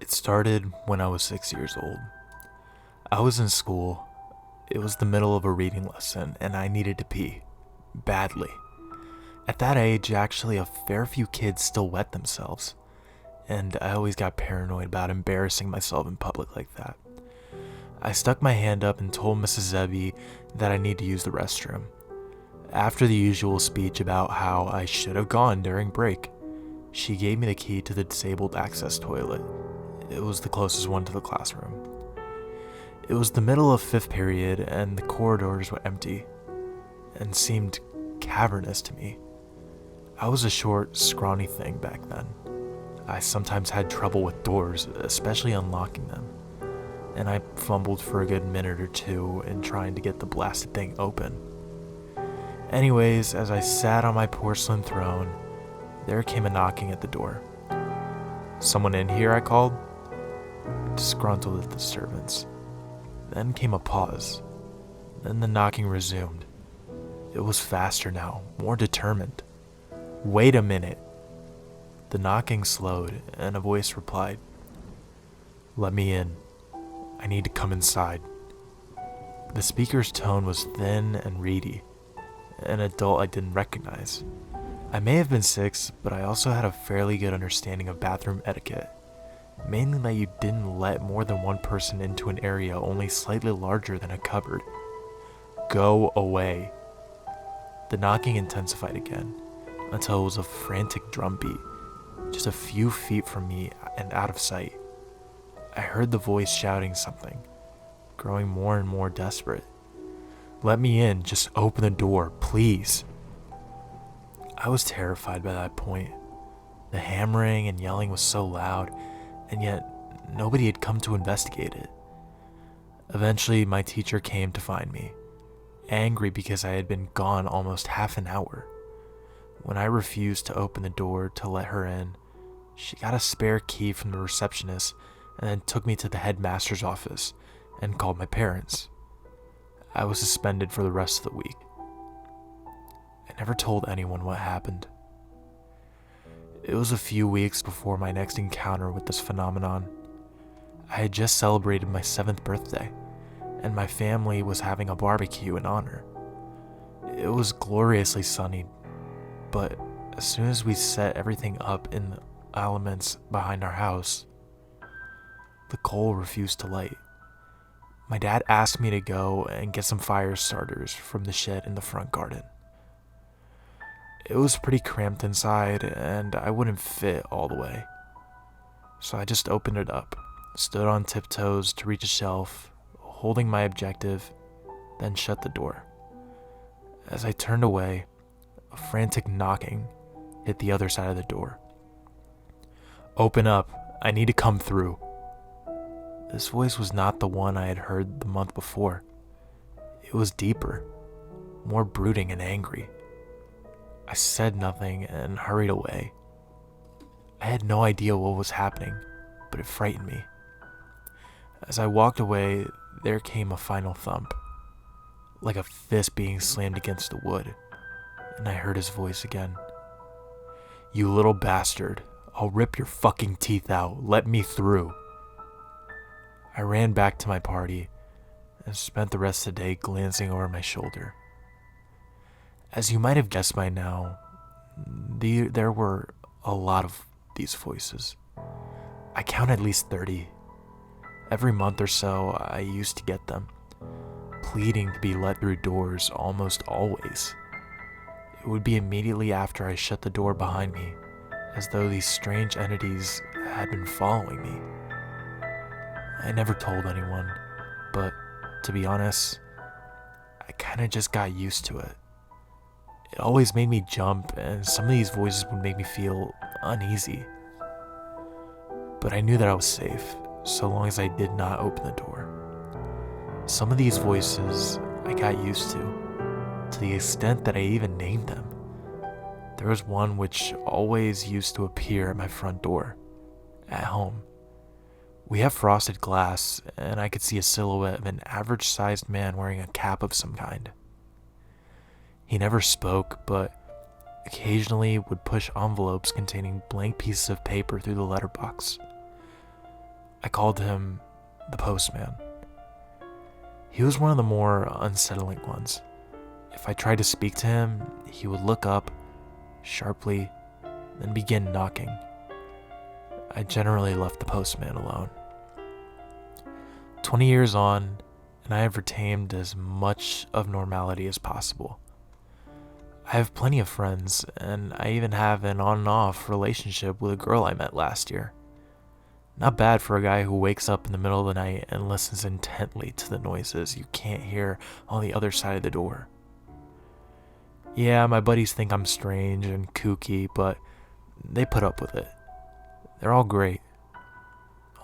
It started when I was 6 years old. I was in school. It was the middle of a reading lesson, and I needed to pee. Badly. At that age, actually, a fair few kids still wet themselves, and I always got paranoid about embarrassing myself in public like that. I stuck my hand up and told Mrs. Zebby that I need to use the restroom. After the usual speech about how I should have gone during break, she gave me the key to the disabled access toilet. It was the closest one to the classroom. It was the middle of fifth period, and the corridors were empty and seemed cavernous to me. I was a short, scrawny thing back then. I sometimes had trouble with doors, especially unlocking them, and I fumbled for a good minute or two in trying to get the blasted thing open. Anyways, as I sat on my porcelain throne, there came a knocking at the door. "Someone in here?" I called, disgruntled at the disturbance. Then came a pause. Then the knocking resumed. It was faster now, more determined. "Wait a minute." The knocking slowed, and a voice replied, "Let me in. I need to come inside." The speaker's tone was thin and reedy. An adult I didn't recognize. I may have been 6, but I also had a fairly good understanding of bathroom etiquette. Mainly that you didn't let more than one person into an area only slightly larger than a cupboard. Go away. The knocking intensified again, until it was a frantic drumbeat, just a few feet from me and out of sight. I heard the voice shouting something, growing more and more desperate. "Let me in, just open the door, please." I was terrified by that point. The hammering and yelling was so loud, and yet nobody had come to investigate it. Eventually, my teacher came to find me, angry because I had been gone almost half an hour. When I refused to open the door to let her in, she got a spare key from the receptionist and then took me to the headmaster's office and called my parents. I was suspended for the rest of the week. I never told anyone what happened. It was a few weeks before my next encounter with this phenomenon. I had just celebrated my 7th birthday, and my family was having a barbecue in honor. It was gloriously sunny, but as soon as we set everything up in the elements behind our house, the coal refused to light. My dad asked me to go and get some fire starters from the shed in the front garden. It was pretty cramped inside, and I wouldn't fit all the way. So I just opened it up, stood on tiptoes to reach a shelf, holding my objective, then shut the door. As I turned away, a frantic knocking hit the other side of the door. "Open up, I need to come through." This voice was not the one I had heard the month before. It was deeper, more brooding and angry. I said nothing and hurried away. I had no idea what was happening, but it frightened me. As I walked away, there came a final thump, like a fist being slammed against the wood, and I heard his voice again. "You little bastard, I'll rip your fucking teeth out, let me through." I ran back to my party and spent the rest of the day glancing over my shoulder. As you might have guessed by now, there were a lot of these voices. I counted at least 30. Every month or so, I used to get them, pleading to be let through doors almost always. It would be immediately after I shut the door behind me, as though these strange entities had been following me. I never told anyone, but to be honest, I kinda just got used to it. It always made me jump, and some of these voices would make me feel uneasy. But I knew that I was safe, so long as I did not open the door. Some of these voices I got used to the extent that I even named them. There was one which always used to appear at my front door, at home. We have frosted glass, and I could see a silhouette of an average-sized man wearing a cap of some kind. He never spoke, but occasionally would push envelopes containing blank pieces of paper through the letterbox. I called him the postman. He was one of the more unsettling ones. If I tried to speak to him, he would look up sharply, then begin knocking. I generally left the postman alone. 20 years on, and I have retained as much of normality as possible. I have plenty of friends, and I even have an on and off relationship with a girl I met last year. Not bad for a guy who wakes up in the middle of the night and listens intently to the noises you can't hear on the other side of the door. Yeah, my buddies think I'm strange and kooky, but they put up with it. They're all great.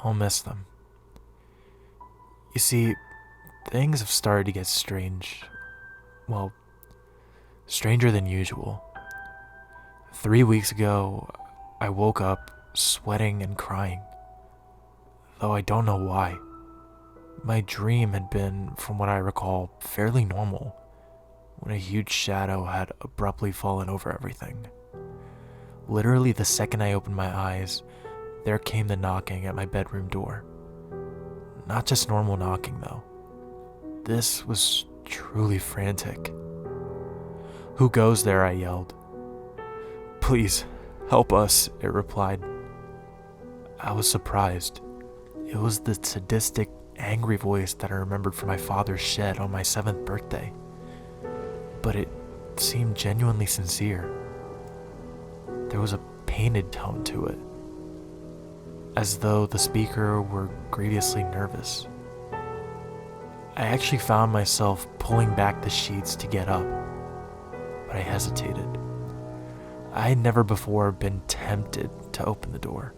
I'll miss them. You see, things have started to get strange. Well, stranger than usual. 3 weeks ago, I woke up sweating and crying, though I don't know why. My dream had been, from what I recall, fairly normal, when a huge shadow had abruptly fallen over everything. Literally the second I opened my eyes, there came the knocking at my bedroom door. Not just normal knocking, though. This was truly frantic. "Who goes there?" I yelled. "Please, help us," it replied. I was surprised. It was the sadistic, angry voice that I remembered from my father's shed on my 7th birthday. But it seemed genuinely sincere. There was a pained tone to it, as though the speaker were grievously nervous. I actually found myself pulling back the sheets to get up, but I hesitated. I had never before been tempted to open the door.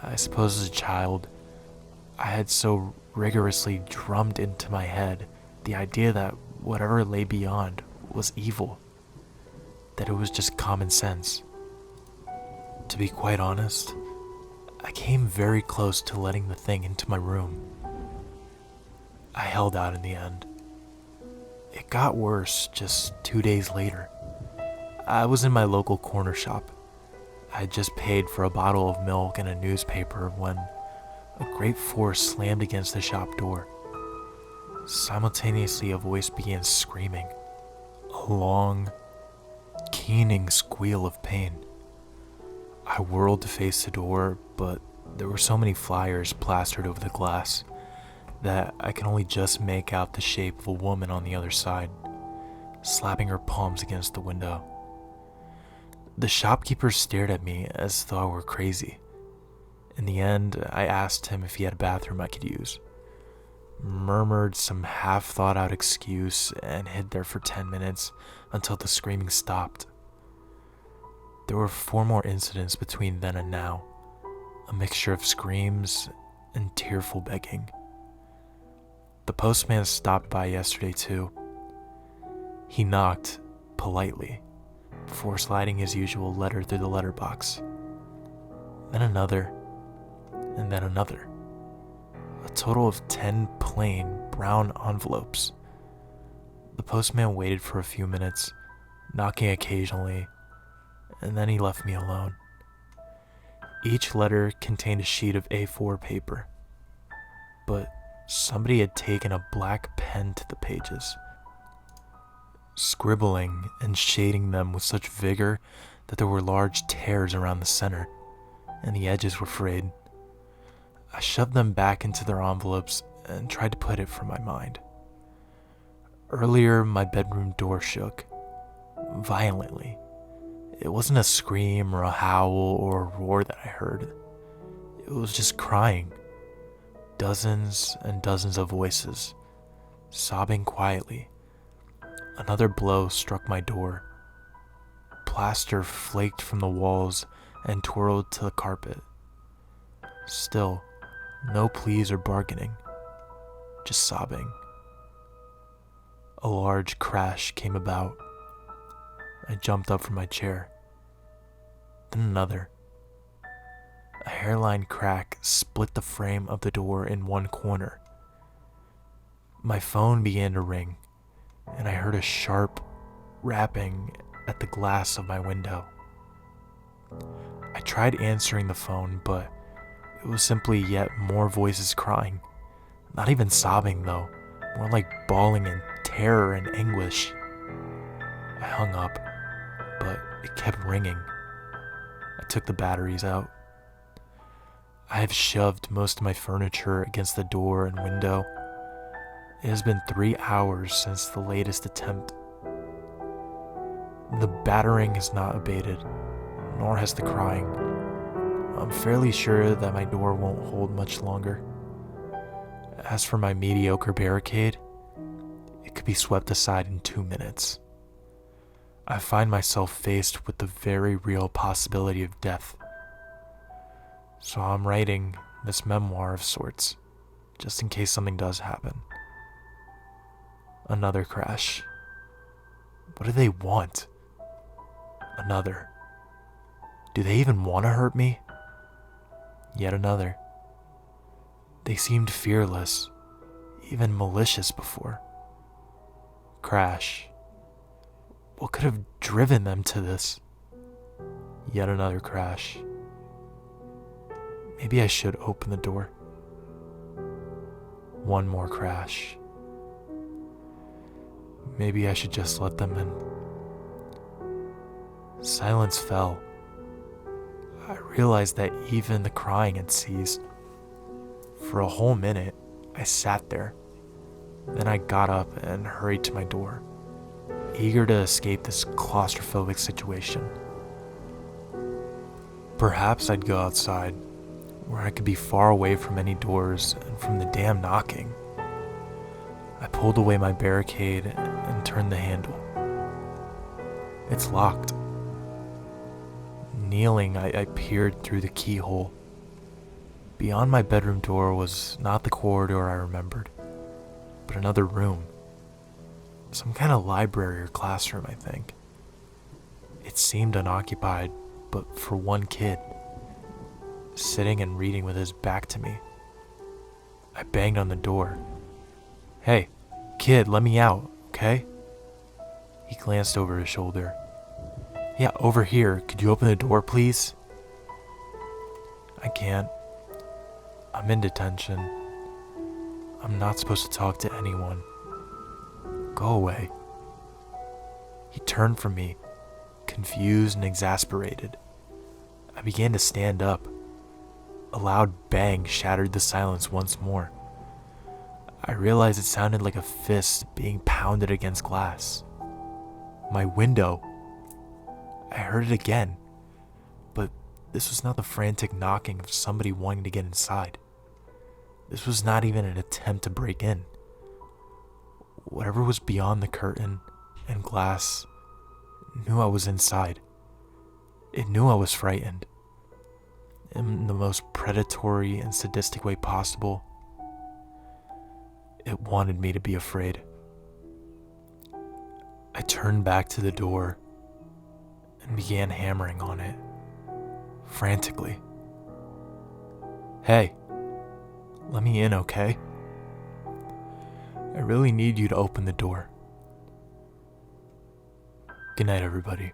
I suppose as a child, I had so rigorously drummed into my head the idea that whatever lay beyond was evil, that it was just common sense. To be quite honest, I came very close to letting the thing into my room. I held out in the end. It got worse just 2 days later. I was in my local corner shop. I had just paid for a bottle of milk and a newspaper when a great force slammed against the shop door. Simultaneously, a voice began screaming, a long, keening squeal of pain. I whirled to face the door, but there were so many flyers plastered over the glass that I could only just make out the shape of a woman on the other side, slapping her palms against the window. The shopkeeper stared at me as though I were crazy. In the end, I asked him if he had a bathroom I could use, murmured some half-thought-out excuse, and hid there for 10 minutes until the screaming stopped. There were 4 more incidents between then and now, a mixture of screams and tearful begging. The postman stopped by yesterday too. He knocked, politely, before sliding his usual letter through the letterbox. Then another, and then another. A total of 10 plain, brown envelopes. The postman waited for a few minutes, knocking occasionally, and then he left me alone. Each letter contained a sheet of A4 paper, but somebody had taken a black pen to the pages, scribbling and shading them with such vigor that there were large tears around the center, and the edges were frayed. I shoved them back into their envelopes and tried to put it from my mind. Earlier, my bedroom door shook, violently. It wasn't a scream or a howl or a roar that I heard. It was just crying. Dozens and dozens of voices, sobbing quietly. Another blow struck my door. Plaster flaked from the walls and twirled to the carpet. Still, no pleas or bargaining, just sobbing. A large crash came about. I jumped up from my chair. Then another. A hairline crack split the frame of the door in one corner. My phone began to ring, and I heard a sharp rapping at the glass of my window. I tried answering the phone, but It was simply yet more voices crying. Not even sobbing, though. More like bawling in terror and anguish. I hung up, but it kept ringing. I took the batteries out. I have shoved most of my furniture against the door and window. It has been 3 hours since the latest attempt. The battering has not abated, nor has the crying. I'm fairly sure that my door won't hold much longer. As for my mediocre barricade, it could be swept aside in 2 minutes. I find myself faced with the very real possibility of death. So I'm writing this memoir of sorts, just in case something does happen. Another crash. What do they want? Another. Do they even want to hurt me? Yet another. They seemed fearless, even malicious before. Crash. What could have driven them to this? Yet another crash. Maybe I should open the door. One more crash. Maybe I should just let them in. Silence fell. I realized that even the crying had ceased. For a whole minute, I sat there. Then I got up and hurried to my door, eager to escape this claustrophobic situation. Perhaps I'd go outside, where I could be far away from any doors and from the damn knocking. I pulled away my barricade and turned the handle. It's locked. Kneeling, I peered through the keyhole. Beyond my bedroom door was not the corridor I remembered, but another room. Some kind of library or classroom, I think. It seemed unoccupied, but for one kid, sitting and reading with his back to me. I banged on the door. "Hey, kid, let me out, okay?" He glanced over his shoulder. "Yeah, over here. Could you open the door, please?" "I can't. I'm in detention. I'm not supposed to talk to anyone. Go away." He turned from me, confused and exasperated. I began to stand up. A loud bang shattered the silence once more. I realized it sounded like a fist being pounded against glass. My window. I heard it again, but this was not the frantic knocking of somebody wanting to get inside. This was not even an attempt to break in. Whatever was beyond the curtain and glass knew I was inside. It knew I was frightened. In the most predatory and sadistic way possible, it wanted me to be afraid. I turned back to the door and began hammering on it, frantically. "Hey, let me in, okay? I really need you to open the door." Good night, everybody.